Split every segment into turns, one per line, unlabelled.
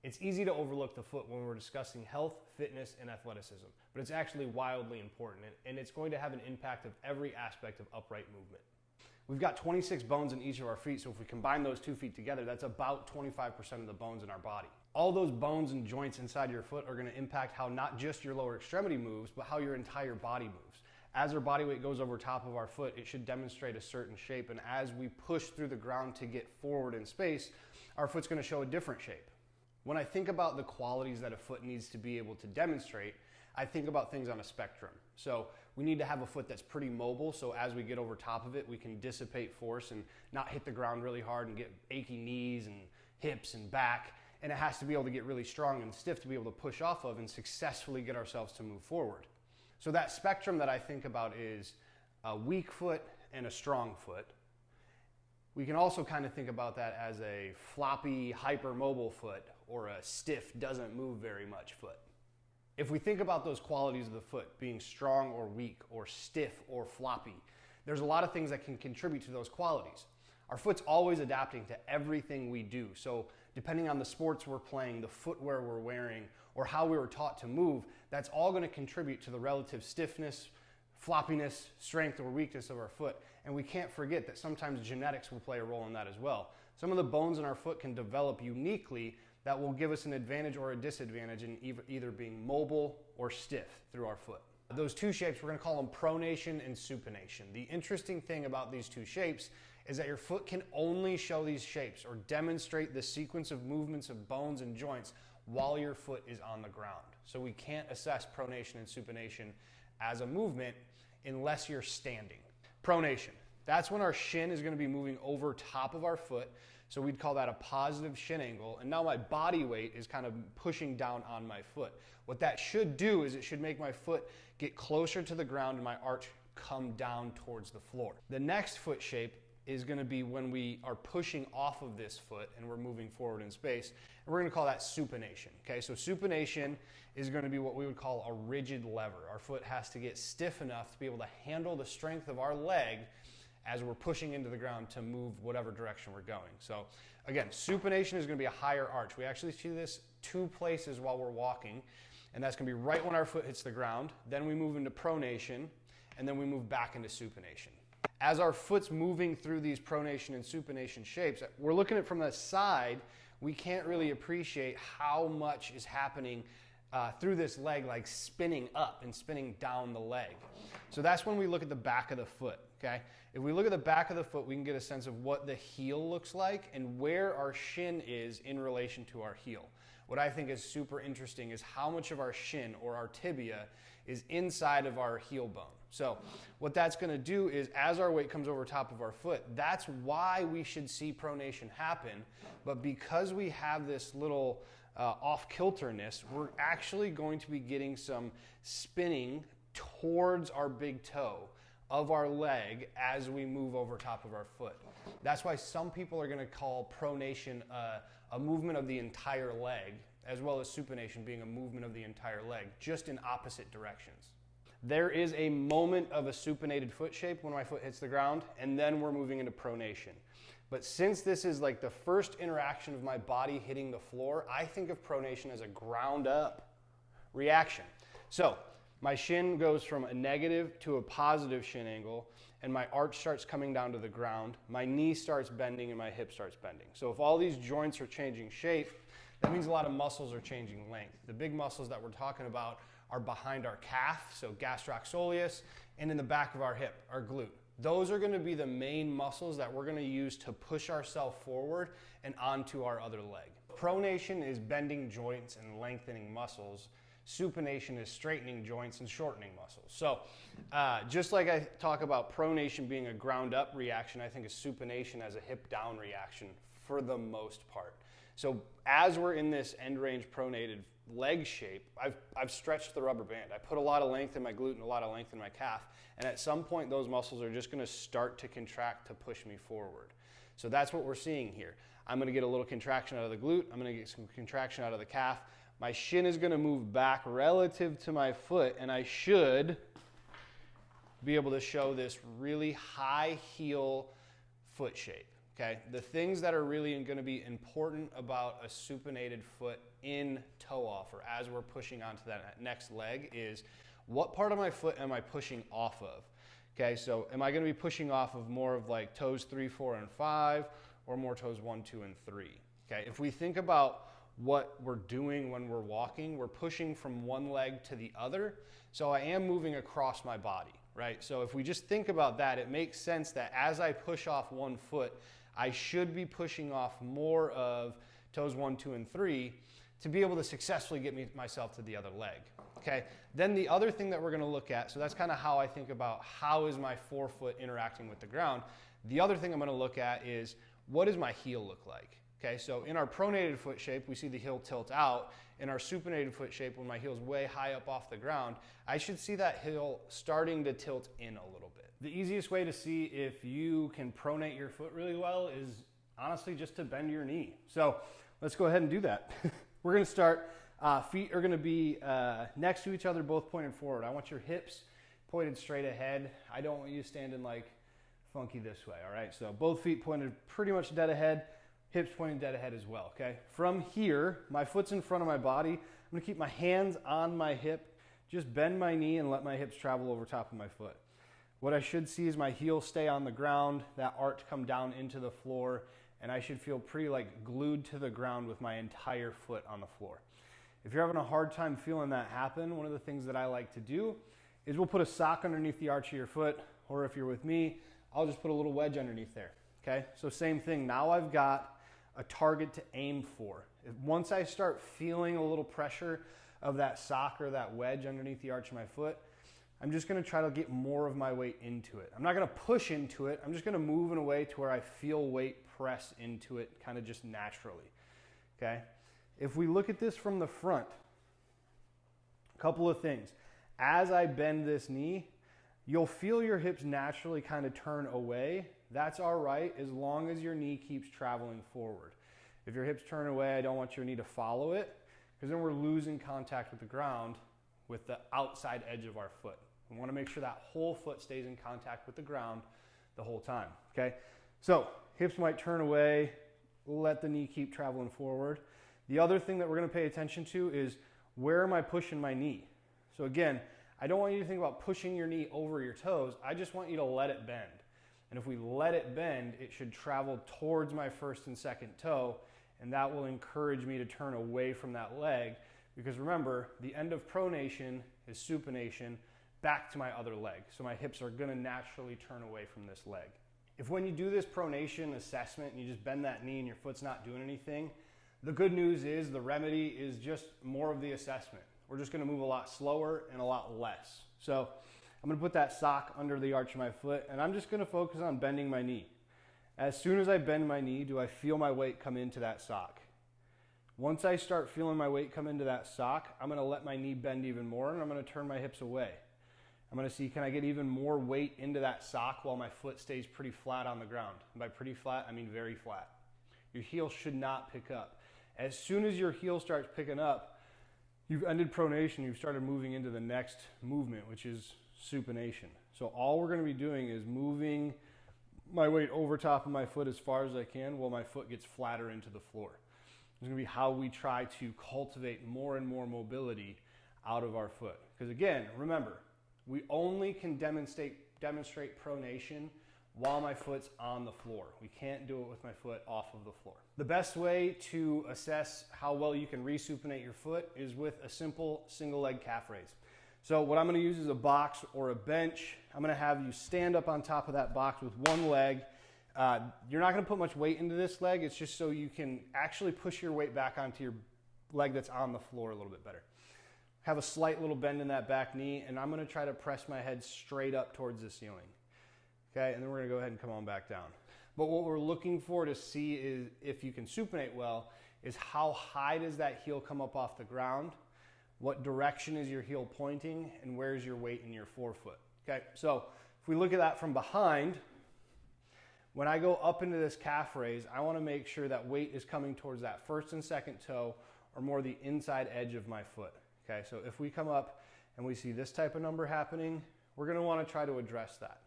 It's easy to overlook the foot when we're discussing health, fitness, and athleticism, but it's actually wildly important, and it's going to have an impact of every aspect of upright movement. We've got 26 bones in each of our feet, so if we combine those 2 feet together, that's about 25% of the bones in our body. All those bones and joints inside your foot are going to impact how not just your lower extremity moves, but how your entire body moves. As our body weight goes over top of our foot, it should demonstrate a certain shape, and as we push through the ground to get forward in space, our foot's going to show a different shape. When I think about the qualities that a foot needs to be able to demonstrate, I think about things on a spectrum. So we need to have a foot that's pretty mobile, so as we get over top of it, we can dissipate force and not hit the ground really hard and get achy knees and hips and back. And it has to be able to get really strong and stiff to be able to push off of and successfully get ourselves to move forward. So that spectrum that I think about is a weak foot and a strong foot. We can also kind of think about that as a floppy, hypermobile foot or a stiff, doesn't move very much foot. If we think about those qualities of the foot being strong or weak or stiff or floppy, there's a lot of things that can contribute to those qualities. Our foot's always adapting to everything we do. So depending on the sports we're playing, the footwear we're wearing, or how we were taught to move, that's all going to contribute to the relative stiffness, floppiness, strength, or weakness of our foot. And we can't forget that sometimes genetics will play a role in that as well. Some of the bones in our foot can develop uniquely that will give us an advantage or a disadvantage in either being mobile or stiff through our foot. Those two shapes, we're going to call them pronation and supination. The interesting thing about these two shapes is that your foot can only show these shapes or demonstrate the sequence of movements of bones and joints while your foot is on the ground. So we can't assess pronation and supination as a movement unless you're standing. Pronation, that's when our shin is going to be moving over top of our foot. So we'd call that a positive shin angle. And now my body weight is kind of pushing down on my foot. What that should do is it should make my foot get closer to the ground and my arch come down towards the floor. The next foot shape is going to be when we are pushing off of this foot and we're moving forward in space. And we're going to call that supination. Okay, so supination is going to be what we would call a rigid lever. Our foot has to get stiff enough to be able to handle the strength of our leg as we're pushing into the ground to move whatever direction we're going. So again, supination is going to be a higher arch. We actually see this two places while we're walking, and that's going to be right when our foot hits the ground. Then we move into pronation, and then we move back into supination. As our foot's moving through these pronation and supination shapes, we're looking at it from the side, we can't really appreciate how much is happening through this leg, like spinning up and spinning down the leg. So that's when we look at the back of the foot, okay? If we look at the back of the foot, we can get a sense of what the heel looks like and where our shin is in relation to our heel. What I think is super interesting is how much of our shin or our tibia is inside of our heel bone. So what that's going to do is as our weight comes over top of our foot, that's why we should see pronation happen. But because we have this little off-kilterness, we're actually going to be getting some spinning towards our big toe of our leg as we move over top of our foot. That's why some people are going to call pronation a movement of the entire leg, as well as supination being a movement of the entire leg, just in opposite directions. There is a moment of a supinated foot shape when my foot hits the ground, and then we're moving into pronation. But since this is like the first interaction of my body hitting the floor, I think of pronation as a ground up reaction. So my shin goes from a negative to a positive shin angle, and my arch starts coming down to the ground. My knee starts bending and my hip starts bending. So if all these joints are changing shape, that means a lot of muscles are changing length. The big muscles that we're talking about are behind our calf, so gastrocsoleus, and in the back of our hip, our glute. Those are going to be the main muscles that we're going to use to push ourselves forward and onto our other leg. Pronation is bending joints and lengthening muscles. Supination is straightening joints and shortening muscles. So just like I talk about pronation being a ground up reaction, I think of supination as a hip down reaction for the most part. So as we're in this end range pronated leg shape, I've stretched the rubber band. I put a lot of length in my glute and a lot of length in my calf, and at some point those muscles are just going to start to contract to push me forward. So that's what we're seeing here. I'm going to get a little contraction out of the glute. I'm going to get some contraction out of the calf. My shin is going to move back relative to my foot, and I should be able to show this really high heel foot shape. Okay, the things that are really going to be important about a supinated foot in toe off, or as we're pushing onto that next leg, is what part of my foot am I pushing off of? Okay, so am I going to be pushing off of more of like toes 3, 4, and 5, or more toes 1, 2, and 3? Okay, if we think about what we're doing when we're walking, we're pushing from one leg to the other, so I am moving across my body, right? So if we just think about that, it makes sense that as I push off one foot, I should be pushing off more of toes 1, 2, and 3 to be able to successfully get myself to the other leg. Okay, then the other thing that we're going to look at, so that's kind of how I think about how is my forefoot interacting with the ground. The other thing I'm going to look at is what does my heel look like? Okay, so in our pronated foot shape, we see the heel tilt out. In our supinated foot shape, when my heel's way high up off the ground, I should see that heel starting to tilt in a little bit. The easiest way to see if you can pronate your foot really well is honestly just to bend your knee. So let's go ahead and do that. We're going to start, feet are going to be next to each other, both pointed forward. I want your hips pointed straight ahead. I don't want you standing like funky this way, all right? So both feet pointed pretty much dead ahead, hips pointing dead ahead as well, okay? From here, my foot's in front of my body. I'm going to keep my hands on my hip, just bend my knee and let my hips travel over top of my foot. What I should see is my heel stay on the ground, that arch come down into the floor, and I should feel pretty like glued to the ground with my entire foot on the floor. If you're having a hard time feeling that happen, one of the things that I like to do is we'll put a sock underneath the arch of your foot, or if you're with me, I'll just put a little wedge underneath there, okay? So same thing, now I've got a target to aim for. Once I start feeling a little pressure of that sock or that wedge underneath the arch of my foot, I'm just going to try to get more of my weight into it. I'm not going to push into it. I'm just going to move in a way to where I feel weight press into it kind of just naturally, okay? If we look at this from the front, a couple of things. As I bend this knee, you'll feel your hips naturally kind of turn away. That's all right as long as your knee keeps traveling forward. If your hips turn away, I don't want your knee to follow it, because then we're losing contact with the ground with the outside edge of our foot. We want to make sure that whole foot stays in contact with the ground the whole time, okay? So hips might turn away, let the knee keep traveling forward. The other thing that we're going to pay attention to is where am I pushing my knee? So again, I don't want you to think about pushing your knee over your toes. I just want you to let it bend. And if we let it bend, it should travel towards my first and second toe, and that will encourage me to turn away from that leg, because remember, the end of pronation is supination back to my other leg. So my hips are going to naturally turn away from this leg. If when you do this pronation assessment and you just bend that knee and your foot's not doing anything, the good news is the remedy is just more of the assessment. We're just going to move a lot slower and a lot less. So I'm going to put that sock under the arch of my foot, and I'm just going to focus on bending my knee. As soon as I bend my knee, do I feel my weight come into that sock? Once I start feeling my weight come into that sock, I'm going to let my knee bend even more, and I'm going to turn my hips away. I'm going to see, can I get even more weight into that sock while my foot stays pretty flat on the ground? And by pretty flat, I mean very flat. Your heel should not pick up. As soon as your heel starts picking up, you've ended pronation, you've started moving into the next movement, which is supination. So all we're going to be doing is moving my weight over top of my foot as far as I can while my foot gets flatter into the floor. It's going to be how we try to cultivate more and more mobility out of our foot. Because again, remember, we only can demonstrate pronation while my foot's on the floor. We can't do it with my foot off of the floor. The best way to assess how well you can resupinate your foot is with a simple single leg calf raise. So what I'm going to use is a box or a bench. I'm going to have you stand up on top of that box with one leg. You're not going to put much weight into this leg. It's just so you can actually push your weight back onto your leg that's on the floor a little bit better. Have a slight little bend in that back knee, and I'm going to try to press my head straight up towards the ceiling. Okay, and then we're going to go ahead and come on back down. But what we're looking for to see is if you can supinate well is how high does that heel come up off the ground, what direction is your heel pointing, and where's your weight in your forefoot. Okay, so if we look at that from behind, when I go up into this calf raise, I want to make sure that weight is coming towards that first and second toe or more the inside edge of my foot. Okay, so if we come up and we see this type of number happening, we're going to want to try to address that.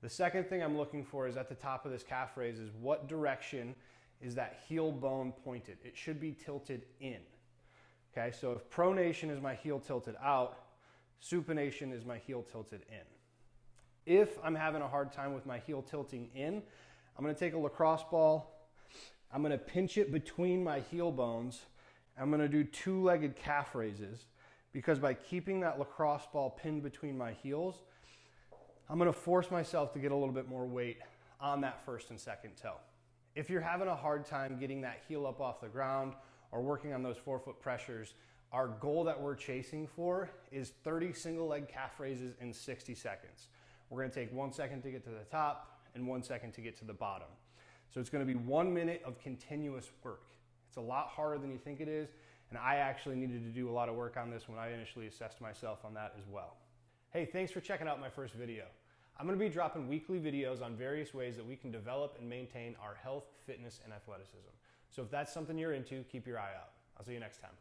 The second thing I'm looking for is at the top of this calf raise is what direction is that heel bone pointed? It should be tilted in. Okay, so if pronation is my heel tilted out, supination is my heel tilted in. If I'm having a hard time with my heel tilting in, I'm going to take a lacrosse ball, I'm going to pinch it between my heel bones, I'm going to do two-legged calf raises, because by keeping that lacrosse ball pinned between my heels, I'm going to force myself to get a little bit more weight on that first and second toe. If you're having a hard time getting that heel up off the ground or working on those forefoot pressures, our goal that we're chasing for is 30 single leg calf raises in 60 seconds. We're going to take 1 second to get to the top and 1 second to get to the bottom. So it's going to be 1 minute of continuous work. It's a lot harder than you think it is, and I actually needed to do a lot of work on this when I initially assessed myself on that as well. Hey, thanks for checking out my first video. I'm going to be dropping weekly videos on various ways that we can develop and maintain our health, fitness, and athleticism. So if that's something you're into, keep your eye out. I'll see you next time.